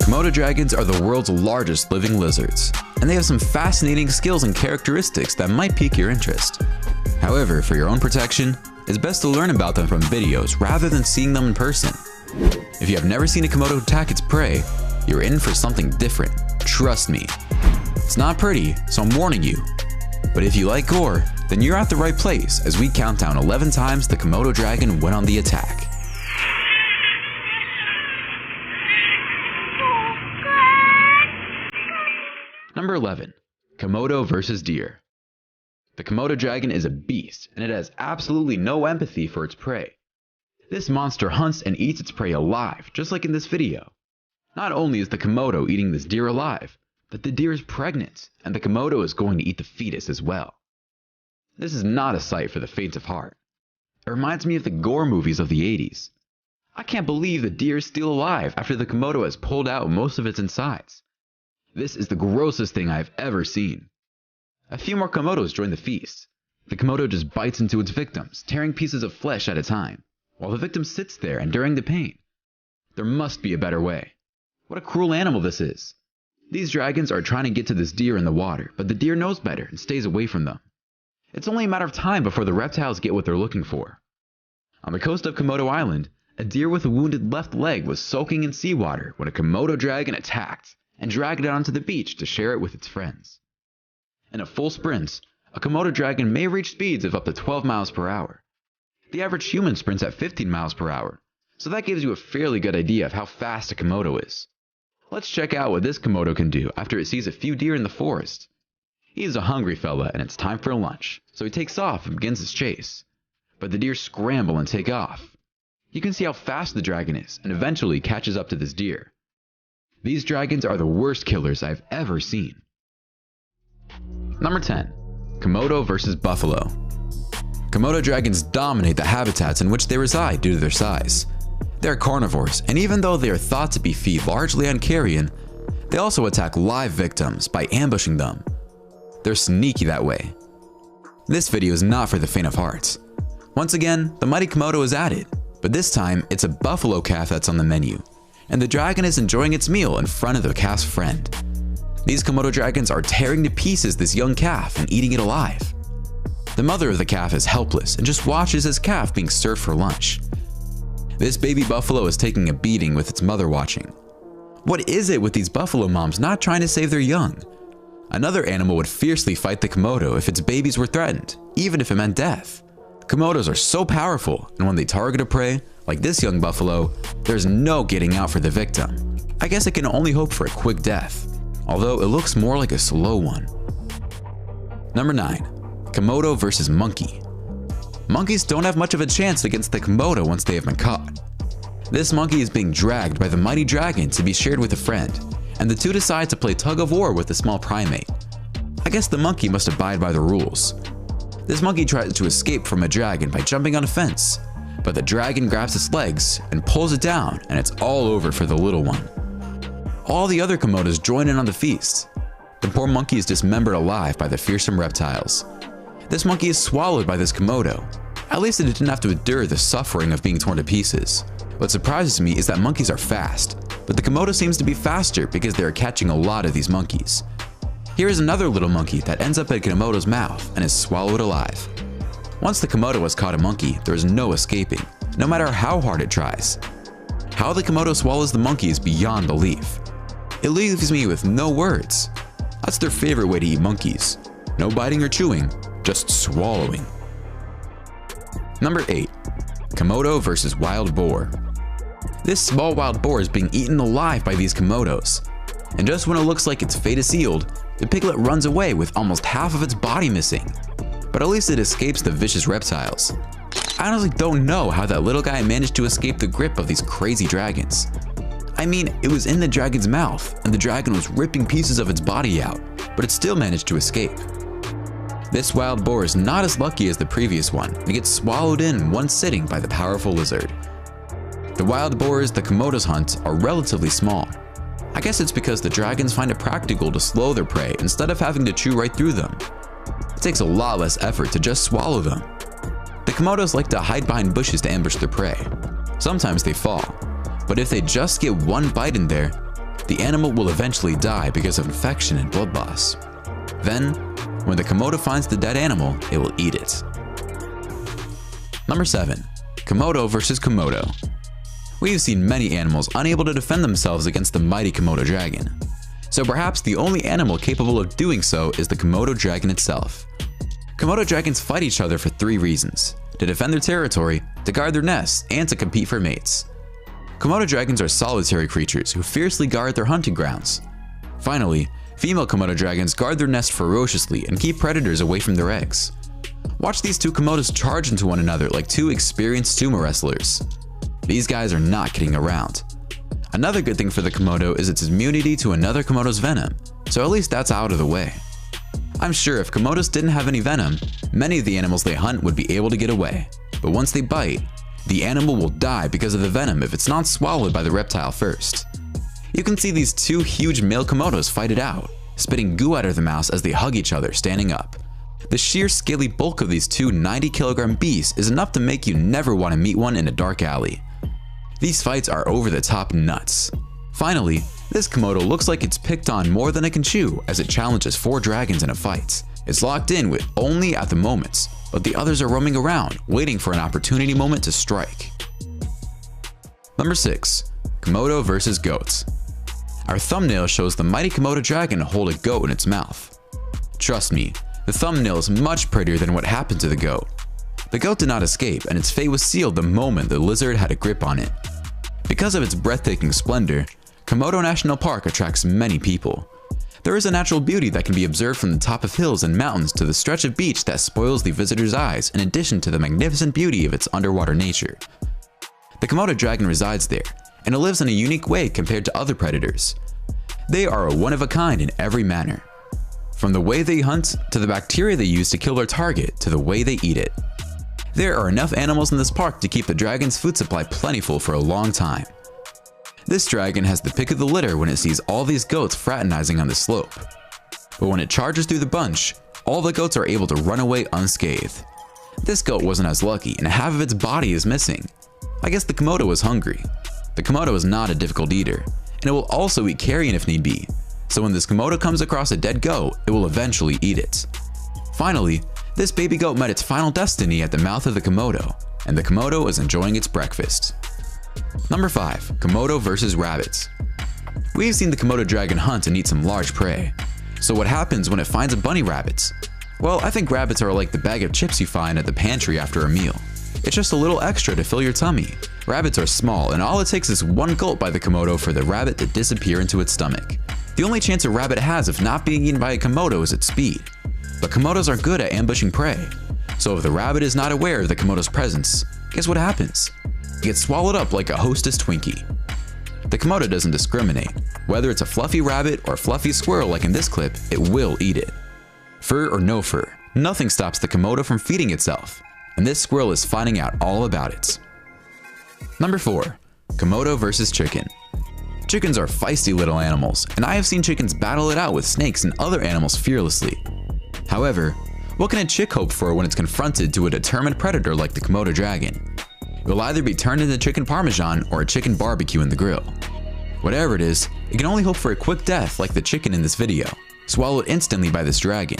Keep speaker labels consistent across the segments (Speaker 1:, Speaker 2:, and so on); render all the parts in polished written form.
Speaker 1: Komodo dragons are the world's largest living lizards, and they have some fascinating skills and characteristics that might pique your interest. However, for your own protection, it's best to learn about them from videos rather than seeing them in person. If you have never seen a Komodo attack its prey, you're in for something different, trust me. It's not pretty, so I'm warning you. But if you like gore, then you're at the right place as we count down 11 times the Komodo dragon went on the attack. Number 11. Komodo versus deer. The Komodo dragon is a beast, and it has absolutely no empathy for its prey. This monster hunts and eats its prey alive, just like in this video. Not only is the Komodo eating this deer alive, but the deer is pregnant, and the Komodo is going to eat the fetus as well. This is not a sight for the faint of heart. It reminds me of the gore movies of the 80s. I can't believe the deer is still alive after the Komodo has pulled out most of its insides. This is the grossest thing I have ever seen. A few more Komodos join the feast. The Komodo just bites into its victims, tearing pieces of flesh at a time, while the victim sits there enduring the pain. There must be a better way. What a cruel animal this is. These dragons are trying to get to this deer in the water, but the deer knows better and stays away from them. It's only a matter of time before the reptiles get what they're looking for. On the coast of Komodo Island, a deer with a wounded left leg was soaking in seawater when a Komodo dragon attacked and dragged it onto the beach to share it with its friends. In a full sprint, a Komodo dragon may reach speeds of up to 12 miles per hour. The average human sprints at 15 miles per hour, so that gives you a fairly good idea of how fast a Komodo is. Let's check out what this Komodo can do after it sees a few deer in the forest. He's a hungry fella and it's time for lunch, so he takes off and begins his chase. But the deer scramble and take off. You can see how fast the dragon is and eventually catches up to this deer. These dragons are the worst killers I've ever seen. Number 10. Komodo versus buffalo. Komodo dragons dominate the habitats in which they reside due to their size. They are carnivores, and even though they are thought to be feed largely on carrion, they also attack live victims by ambushing them. They're sneaky that way. This video is not for the faint of heart. Once again, the mighty Komodo is at it, but this time it's a buffalo calf that's on the menu, and the dragon is enjoying its meal in front of the calf's friend. These Komodo dragons are tearing to pieces this young calf and eating it alive. The mother of the calf is helpless and just watches his calf being served for lunch. This baby buffalo is taking a beating with its mother watching. What is it with these buffalo moms not trying to save their young? Another animal would fiercely fight the Komodo if its babies were threatened, even if it meant death. Komodos are so powerful, and when they target a prey, like this young buffalo, there's no getting out for the victim. I guess it can only hope for a quick death, although it looks more like a slow one. Number 9. Komodo versus monkey. Monkeys don't have much of a chance against the Komodo once they have been caught. This monkey is being dragged by the mighty dragon to be shared with a friend, and the two decide to play tug of war with the small primate. I guess the monkey must abide by the rules. This monkey tries to escape from a dragon by jumping on a fence, but the dragon grabs its legs and pulls it down, and it's all over for the little one. All the other Komodos join in on the feast. The poor monkey is dismembered alive by the fearsome reptiles. This monkey is swallowed by this Komodo. At least it didn't have to endure the suffering of being torn to pieces. What surprises me is that monkeys are fast, but the Komodo seems to be faster because they are catching a lot of these monkeys. Here is another little monkey that ends up in Komodo's mouth and is swallowed alive. Once the Komodo has caught a monkey, there is no escaping, no matter how hard it tries. How the Komodo swallows the monkey is beyond belief. It leaves me with no words. That's their favorite way to eat monkeys. No biting or chewing, just swallowing. Number 8. Komodo versus wild boar. This small wild boar is being eaten alive by these Komodos. And just when it looks like its fate is sealed, the piglet runs away with almost half of its body missing. But at least it escapes the vicious reptiles. I honestly don't know how that little guy managed to escape the grip of these crazy dragons. I mean, it was in the dragon's mouth, and the dragon was ripping pieces of its body out, but it still managed to escape. This wild boar is not as lucky as the previous one and gets swallowed in one sitting by the powerful lizard. The wild boars the Komodos hunt are relatively small. I guess it's because the dragons find it practical to slow their prey instead of having to chew right through them. It takes a lot less effort to just swallow them. The Komodos like to hide behind bushes to ambush their prey. Sometimes they fall, but if they just get one bite in there, the animal will eventually die because of infection and blood loss. Then, when the Komodo finds the dead animal, it will eat it. Number 7. Komodo versus Komodo. We have seen many animals unable to defend themselves against the mighty Komodo dragon. So perhaps the only animal capable of doing so is the Komodo dragon itself. Komodo dragons fight each other for 3 reasons: to defend their territory, to guard their nests, and to compete for mates. Komodo dragons are solitary creatures who fiercely guard their hunting grounds. Finally, female Komodo dragons guard their nest ferociously and keep predators away from their eggs. Watch these 2 Komodos charge into one another like 2 experienced sumo wrestlers. These guys are not kidding around. Another good thing for the Komodo is its immunity to another Komodo's venom, so at least that's out of the way. I'm sure if Komodos didn't have any venom, many of the animals they hunt would be able to get away. But once they bite, the animal will die because of the venom if it's not swallowed by the reptile first. You can see these 2 huge male Komodos fight it out, spitting goo out of their mouths as they hug each other standing up. The sheer scaly bulk of these 2 90-kilogram beasts is enough to make you never want to meet one in a dark alley. These fights are over the top nuts. Finally, this Komodo looks like it's picked on more than it can chew as it challenges 4 dragons in a fight. It's locked in with only at the moments, but the others are roaming around, waiting for an opportunity moment to strike. Number 6. Komodo versus goats. Our thumbnail shows the mighty Komodo dragon hold a goat in its mouth. Trust me, the thumbnail is much prettier than what happened to the goat. The goat did not escape, and its fate was sealed the moment the lizard had a grip on it. Because of its breathtaking splendor, Komodo National Park attracts many people. There is a natural beauty that can be observed from the top of hills and mountains to the stretch of beach that spoils the visitor's eyes, in addition to the magnificent beauty of its underwater nature. The Komodo dragon resides there, and it lives in a unique way compared to other predators. They are a one-of-a-kind in every manner. From the way they hunt, to the bacteria they use to kill their target, to the way they eat it. There are enough animals in this park to keep the dragon's food supply plentiful for a long time. This dragon has the pick of the litter when it sees all these goats fraternizing on the slope. But when it charges through the bunch, all the goats are able to run away unscathed. This goat wasn't as lucky, and half of its body is missing. I guess the Komodo was hungry. The Komodo is not a difficult eater, and it will also eat carrion if need be. So when this Komodo comes across a dead goat, it will eventually eat it. Finally, this baby goat met its final destiny at the mouth of the Komodo, and the Komodo is enjoying its breakfast. Number 5. Komodo versus rabbits. We've seen the Komodo dragon hunt and eat some large prey. So what happens when it finds a bunny rabbit? Well, I think rabbits are like the bag of chips you find at the pantry after a meal. It's just a little extra to fill your tummy. Rabbits are small, and all it takes is one gulp by the Komodo for the rabbit to disappear into its stomach. The only chance a rabbit has of not being eaten by a Komodo is its speed. But Komodos are good at ambushing prey. So if the rabbit is not aware of the Komodo's presence, guess what happens? It gets swallowed up like a Hostess Twinkie. The Komodo doesn't discriminate. Whether it's a fluffy rabbit or a fluffy squirrel like in this clip, it will eat it. Fur or no fur, nothing stops the Komodo from feeding itself. And this squirrel is finding out all about it. Number 4. Komodo versus chicken. Chickens are feisty little animals, and I have seen chickens battle it out with snakes and other animals fearlessly. However, what can a chick hope for when it's confronted to a determined predator like the Komodo dragon? It will either be turned into chicken parmesan or a chicken barbecue in the grill. Whatever it is, it can only hope for a quick death like the chicken in this video, swallowed instantly by this dragon.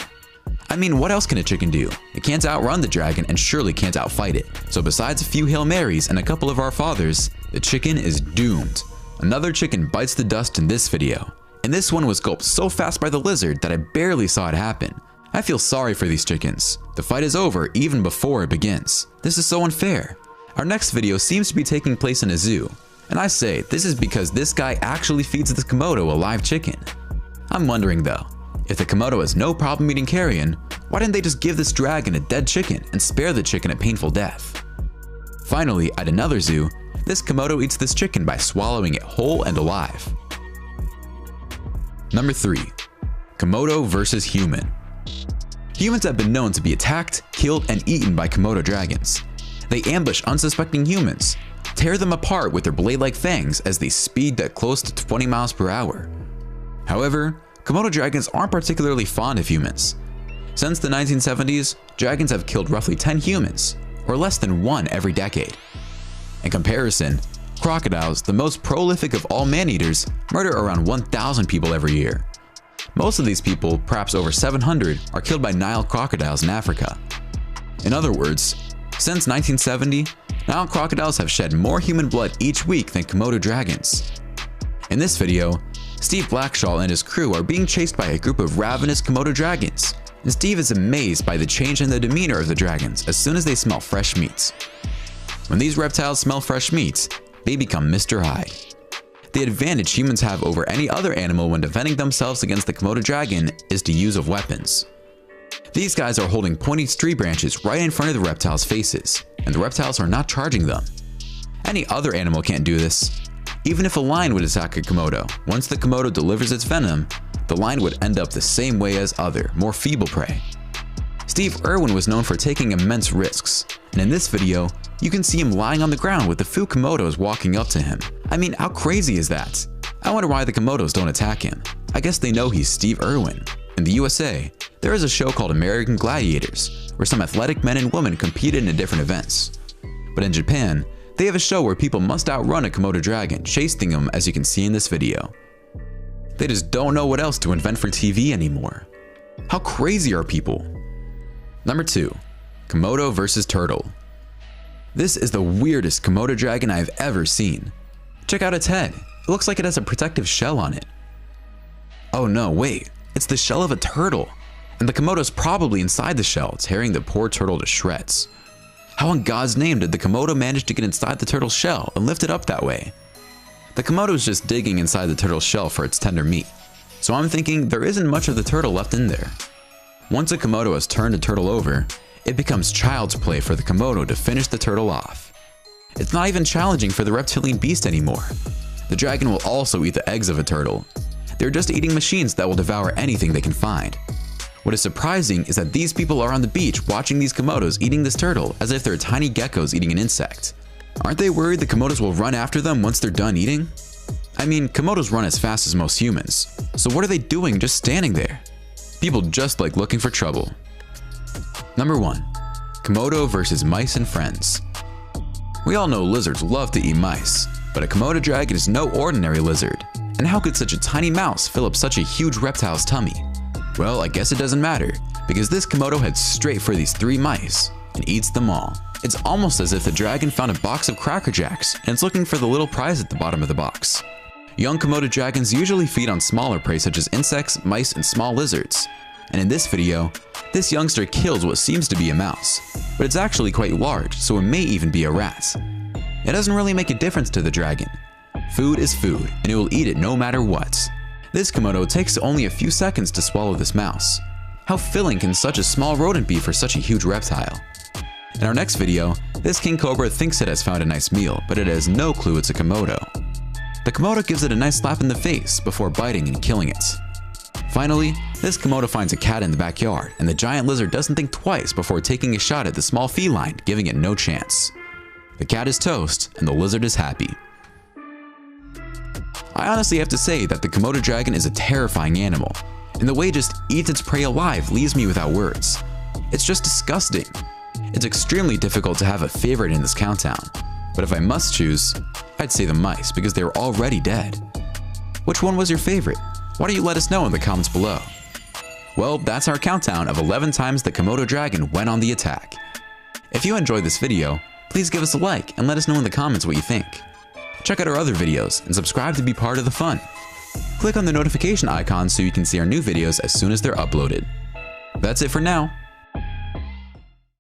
Speaker 1: I mean, what else can a chicken do? It can't outrun the dragon and surely can't outfight it. So besides a few Hail Marys and a couple of Our Fathers, the chicken is doomed. Another chicken bites the dust in this video, and this one was gulped so fast by the lizard that I barely saw it happen. I feel sorry for these chickens. The fight is over even before it begins. This is so unfair. Our next video seems to be taking place in a zoo, and I say this is because this guy actually feeds the Komodo a live chicken. I'm wondering though, if the Komodo has no problem eating carrion, why didn't they just give this dragon a dead chicken and spare the chicken a painful death? Finally, at another zoo, this Komodo eats this chicken by swallowing it whole and alive. Number 3. Komodo versus human. Humans have been known to be attacked, killed, and eaten by Komodo dragons. They ambush unsuspecting humans, tear them apart with their blade-like fangs as they speed at close to 20 miles per hour. However, Komodo dragons aren't particularly fond of humans. Since the 1970s, dragons have killed roughly 10 humans, or less than 1 every decade. In comparison, Crocodiles, the most prolific of all man-eaters, murder around 1,000 people every year. Most of these people, perhaps over 700, are killed by Nile crocodiles in Africa. In other words, since 1970, Nile crocodiles have shed more human blood each week than Komodo dragons. In this video, Steve Blackshaw and his crew are being chased by a group of ravenous Komodo dragons, and Steve is amazed by the change in the demeanor of the dragons as soon as they smell fresh meat. When these reptiles smell fresh meat, they become Mr. Hyde. The advantage humans have over any other animal when defending themselves against the Komodo dragon is the use of weapons. These guys are holding pointy tree branches right in front of the reptiles' faces, and the reptiles are not charging them. Any other animal can't do this. Even if a lion would attack a Komodo, once the Komodo delivers its venom, the lion would end up the same way as other, more feeble prey. Steve Irwin was known for taking immense risks, and in this video, you can see him lying on the ground with the few Komodos walking up to him. I mean, how crazy is that? I wonder why the Komodos don't attack him. I guess they know he's Steve Irwin. In the USA, there is a show called American Gladiators, where some athletic men and women competed in different events. But in Japan, they have a show where people must outrun a Komodo dragon, chasing him as you can see in this video. They just don't know what else to invent for TV anymore. How crazy are people? Number 2. Komodo versus Turtle. This is the weirdest Komodo dragon I've ever seen. Check out its head. It looks like it has a protective shell on it. Oh no, wait. It's the shell of a turtle. And the Komodo's probably inside the shell, tearing the poor turtle to shreds. How in God's name did the Komodo manage to get inside the turtle's shell and lift it up that way? The Komodo's just digging inside the turtle's shell for its tender meat. So I'm thinking there isn't much of the turtle left in there. Once a Komodo has turned a turtle over, it becomes child's play for the Komodo to finish the turtle off. It's not even challenging for the reptilian beast anymore. The dragon will also eat the eggs of a turtle. They're just eating machines that will devour anything they can find. What is surprising is that these people are on the beach watching these Komodos eating this turtle as if they're tiny geckos eating an insect. Aren't they worried the Komodos will run after them once they're done eating? I mean, Komodos run as fast as most humans, so what are they doing just standing there? People just like looking for trouble. Number 1. Komodo versus mice and friends. We all know lizards love to eat mice, but a Komodo dragon is no ordinary lizard. And how could such a tiny mouse fill up such a huge reptile's tummy? Well, I guess it doesn't matter, because this Komodo heads straight for these 3 mice and eats them all. It's almost as if the dragon found a box of Cracker Jacks and it's looking for the little prize at the bottom of the box. Young Komodo dragons usually feed on smaller prey such as insects, mice, and small lizards. And in this video, this youngster kills what seems to be a mouse, but it's actually quite large, so it may even be a rat. It doesn't really make a difference to the dragon. Food is food, and it will eat it no matter what. This Komodo takes only a few seconds to swallow this mouse. How filling can such a small rodent be for such a huge reptile? In our next video, this king cobra thinks it has found a nice meal, but it has no clue it's a Komodo. The Komodo gives it a nice slap in the face before biting and killing it. Finally, this Komodo finds a cat in the backyard, and the giant lizard doesn't think twice before taking a shot at the small feline, giving it no chance. The cat is toast, and the lizard is happy. I honestly have to say that the Komodo dragon is a terrifying animal, and the way it just eats its prey alive leaves me without words. It's just disgusting. It's extremely difficult to have a favorite in this countdown, but if I must choose, I'd say the mice because they were already dead. Which one was your favorite? Why don't you let us know in the comments below? Well, that's our countdown of 11 times the Komodo dragon went on the attack. If you enjoyed this video, please give us a like and let us know in the comments what you think. Check out our other videos and subscribe to be part of the fun. Click on the notification icon so you can see our new videos as soon as they're uploaded. That's it for now.